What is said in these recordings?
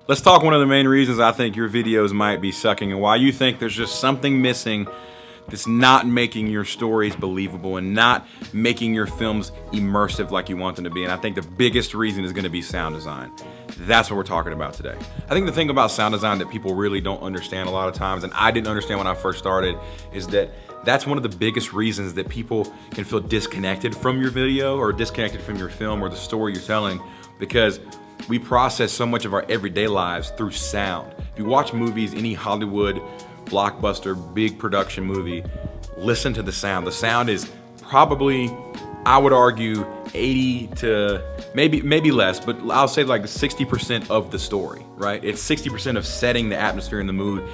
Let's talk one of the main reasons I think your videos might be sucking and why you think there's just something missing that's not making your stories believable and not making your films immersive like you want them to be. And I think the biggest reason is going to be sound design. That's what we're talking about today. I think the thing about sound design that people really don't understand a lot of times, and I didn't understand when I first started, is that that's one of the biggest reasons that people can feel disconnected from your video or disconnected from your film or the story you're telling, because we process so much of our everyday lives through sound. If you watch movies, any Hollywood blockbuster, big production movie, listen to the sound. The sound is probably, I would argue, 80 to maybe less, but I'll say like 60% of the story, right? It's 60% of setting the atmosphere and the mood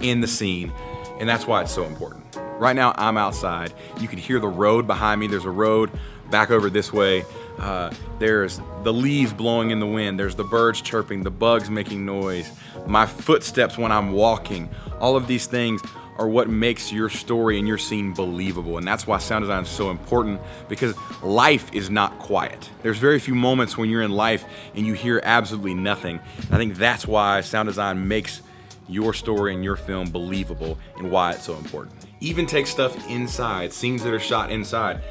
in the scene, and that's why it's so important. Right now, I'm outside. You can hear the road behind me. There's a road back over this way. There's the leaves blowing in the wind. There's the birds chirping, the bugs making noise, my footsteps when I'm walking. All of these things are what makes your story and your scene believable. And that's why sound design is so important, because life is not quiet. There's very few moments when you're in life and you hear absolutely nothing. And I think that's why sound design makes your story and your film believable and why it's so important. Even take stuff inside, scenes that are shot inside.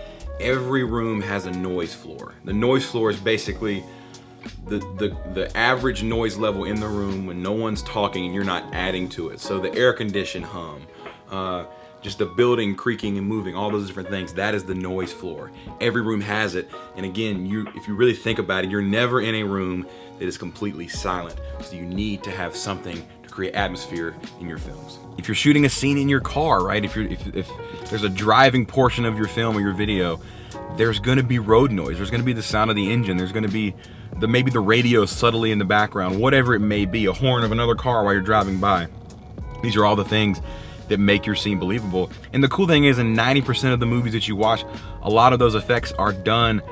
Every room has a noise floor. The noise floor is basically the average noise level in the room when no one's talking and you're not adding to it. So the air conditioned hum, just the building creaking and moving, all those different things, that is the noise floor. Every room has it. And again, if you really think about it, you're never in a room that is completely silent. So you need to have something to create atmosphere in your films. If you're shooting a scene in your car, right? If there's a driving portion of your film or your video, there's gonna be road noise. There's gonna be the sound of the engine. There's gonna be maybe the radio subtly in the background, whatever it may be, a horn of another car while you're driving by. These are all the things that make your scene believable. And the cool thing is, in 90% of the movies that you watch, a lot of those effects are done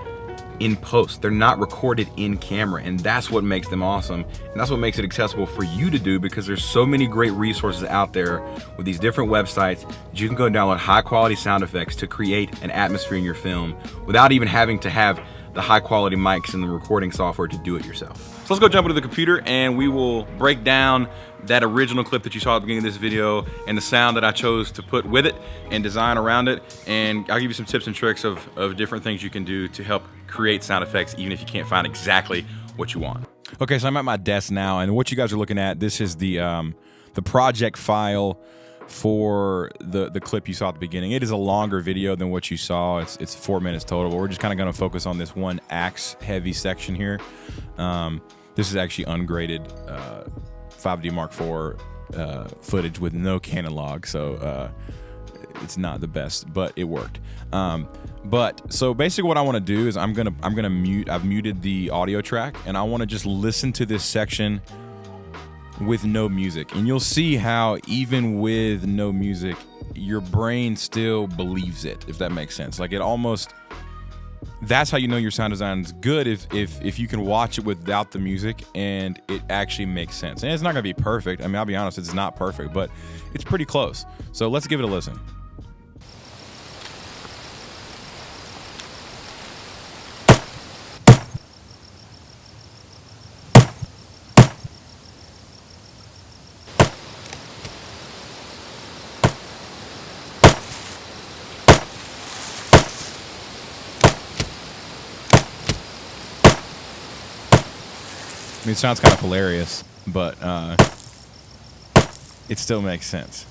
in post. They're not recorded in camera, and that's what makes them awesome. And that's what makes it accessible for you to do, because there's so many great resources out there with these different websites that you can go download high quality sound effects to create an atmosphere in your film without even having to have the high quality mics and the recording software to do it yourself. So let's go jump into the computer and we will break down that original clip that you saw at the beginning of this video and the sound that I chose to put with it and design around it. And I'll give you some tips and tricks of different things you can do to help create sound effects, even if you can't find exactly what you want. Okay, so I'm at my desk now, and what you guys are looking at, this is the project file for the clip you saw at the beginning. It is a longer video than what you saw. It's 4 minutes total, but we're just kind of going to focus on this one axe heavy section here. This is actually ungraded 5D Mark IV footage with no Canon log, so it's not the best, but it worked. But so basically what I want to do is I'm gonna mute. I've muted the audio track, and I want to just listen to this section with no music, and you'll see how even with no music, your brain still believes it, if that makes sense. Like, it almost, that's how you know your sound design is good, if you can watch it without the music and it actually makes sense. And it's not gonna be perfect. I mean, I'll be honest, it's not perfect, but it's pretty close. So let's give it a listen. I mean, it sounds kind of hilarious, but it still makes sense.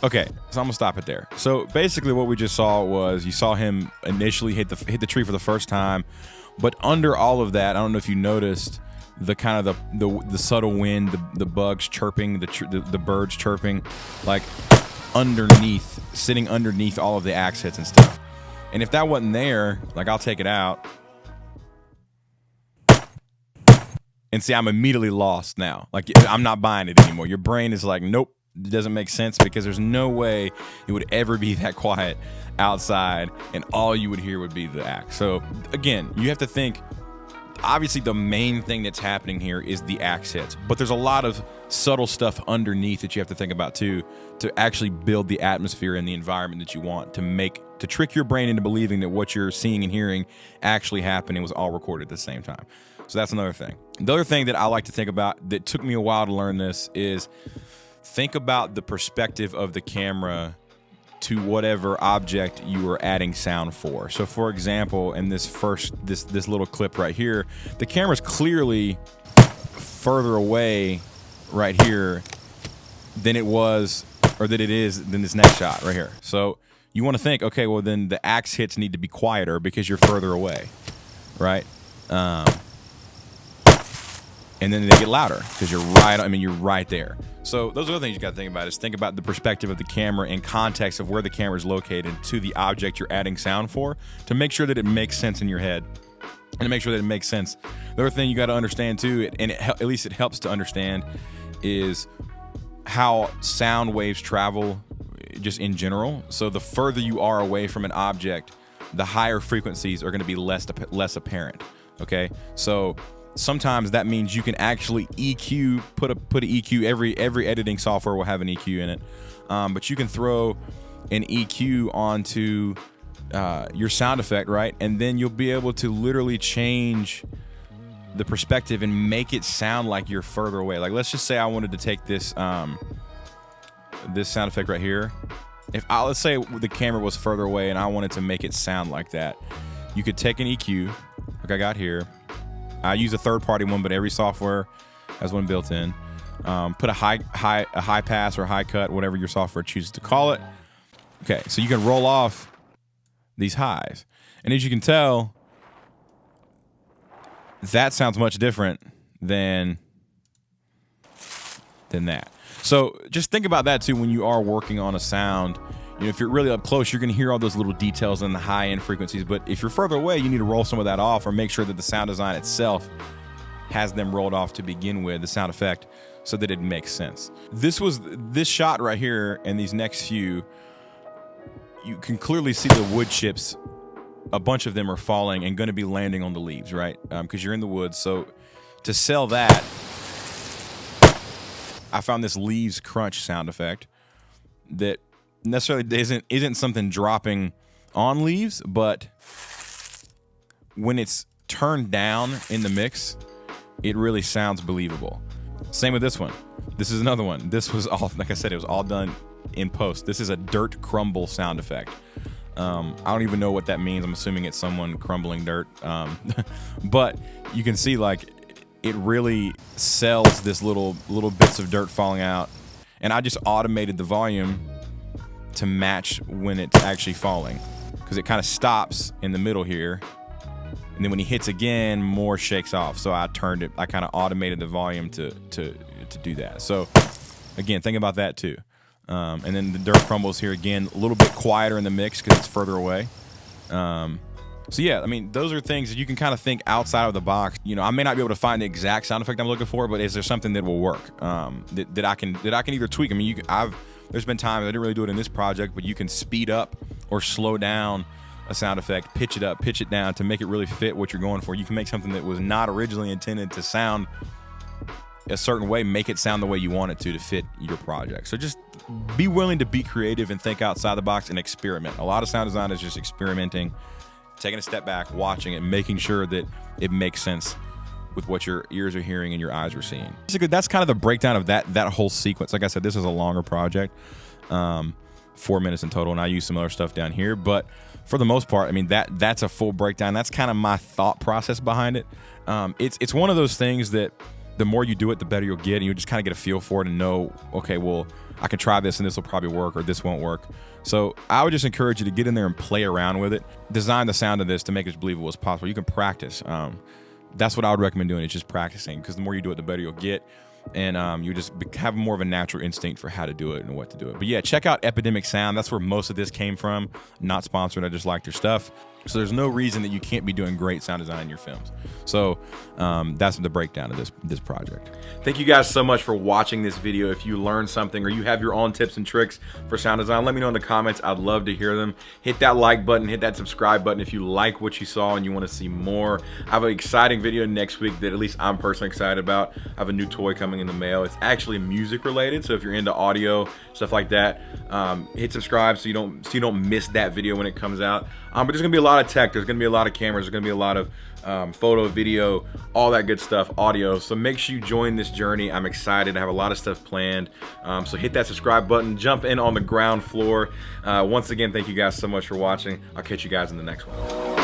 Okay, so I'm gonna stop it there. So basically what we just saw was, you saw him initially hit the tree for the first time, but under all of that, I don't know if you noticed the kind of the subtle wind, the bugs chirping, the birds chirping, like underneath, sitting underneath all of the axe hits and stuff. And if that wasn't there, like, I'll take it out. And see, I'm immediately lost now. Like, I'm not buying it anymore. Your brain is like, nope, it doesn't make sense, because there's no way it would ever be that quiet outside and all you would hear would be the axe. So again, you have to think, obviously the main thing that's happening here is the axe hits, but there's a lot of subtle stuff underneath that you have to think about too, to actually build the atmosphere and the environment that you want to make to trick your brain into believing that what you're seeing and hearing actually happened and was all recorded at the same time. So that's another thing. The other thing that I like to think about that took me a while to learn this is think about the perspective of the camera to whatever object you are adding sound for. So for example, in this little clip right here, the camera's clearly further away right here than it was, or that it is, than this next shot right here. So you want to think, okay, well then the axe hits need to be quieter because you're further away, right? And then they get louder because you're right there. So those are the things you got to think about, is think about the perspective of the camera in context of where the camera is located to the object you're adding sound for, to make sure that it makes sense in your head and to make sure that it makes sense. The other thing you got to understand too, and at least it helps to understand, is how sound waves travel just in general. So the further you are away from an object, the higher frequencies are going to be less apparent. Okay, so sometimes that means you can actually EQ, put an EQ. Every editing software will have an EQ in it, but you can throw an EQ onto your sound effect, right? And then you'll be able to literally change the perspective and make it sound like you're further away. Like, let's just say I wanted to take this this sound effect right here. Let's say the camera was further away and I wanted to make it sound like that, you could take an EQ like I got here. I use a third-party one, but every software has one built in. Put a high pass or high cut, whatever your software chooses to call it. Okay, so you can roll off these highs, and as you can tell, that sounds much different than that. So just think about that too when you are working on a sound. You know, if you're really up close, you're going to hear all those little details in the high-end frequencies. But if you're further away, you need to roll some of that off, or make sure that the sound design itself has them rolled off to begin with, the sound effect, so that it makes sense. This shot right here and these next few, you can clearly see the wood chips. A bunch of them are falling and going to be landing on the leaves, right? Because you're in the woods. So to sell that, I found this leaves crunch sound effect that necessarily isn't something dropping on leaves, but when it's turned down in the mix, it really sounds believable. Same with this one. This is another one. This was all, like I said, it was all done in post. This is a dirt crumble sound effect. I don't even know what that means. I'm assuming it's someone crumbling dirt. But you can see, like, it really sells this little bits of dirt falling out. And I just automated the volume to match when it's actually falling, because it kind of stops in the middle here, and then when he hits again, more shakes off. So I kind of automated the volume to do that. So again, think about that too. And then the dirt crumbles here again, a little bit quieter in the mix because it's further away. So yeah, I mean, those are things that you can kind of think outside of the box. You know, I may not be able to find the exact sound effect I'm looking for, but is there something that will work, that I can either tweak? I mean, there's been times I didn't really do it in this project, but you can speed up or slow down a sound effect, pitch it up, pitch it down to make it really fit what you're going for. You can make something that was not originally intended to sound a certain way, make it sound the way you want it to fit your project. So just be willing to be creative and think outside the box and experiment. A lot of sound design is just experimenting, taking a step back, watching it, making sure that it makes sense with what your ears are hearing and your eyes are seeing. Basically, that's kind of the breakdown of that whole sequence. Like I said, this is a longer project, 4 minutes in total, and I use some other stuff down here. But for the most part, I mean, that's a full breakdown. That's kind of my thought process behind it. It's one of those things that the more you do it, the better you'll get, and you just kind of get a feel for it and know, okay, well, I can try this and this will probably work, or this won't work. So I would just encourage you to get in there and play around with it. Design the sound of this to make it as believable as possible. You can practice. That's what I would recommend doing, is just practicing, because the more you do it, the better you'll get. And you just have more of a natural instinct for how to do it and what to do it. But yeah, check out Epidemic Sound. That's where most of this came from. Not sponsored. I just like their stuff. So there's no reason that you can't be doing great sound design in your films. So that's the breakdown of this project. Thank you guys so much for watching this video. If you learned something or you have your own tips and tricks for sound design, let me know in the comments. I'd love to hear them. Hit that like button, hit that subscribe button if you like what you saw and you want to see more. I have an exciting video next week that at least I'm personally excited about. I have a new toy coming coming in the mail. It's actually music related, so if you're into audio, stuff like that, hit subscribe so you don't miss that video when it comes out. But there's gonna be a lot of tech, there's gonna be a lot of cameras, there's gonna be a lot of photo, video, all that good stuff, audio. So make sure you join this journey. I'm excited. I have a lot of stuff planned. So hit that subscribe button, jump in on the ground floor. Once again, thank you guys so much for watching. I'll catch you guys in the next one.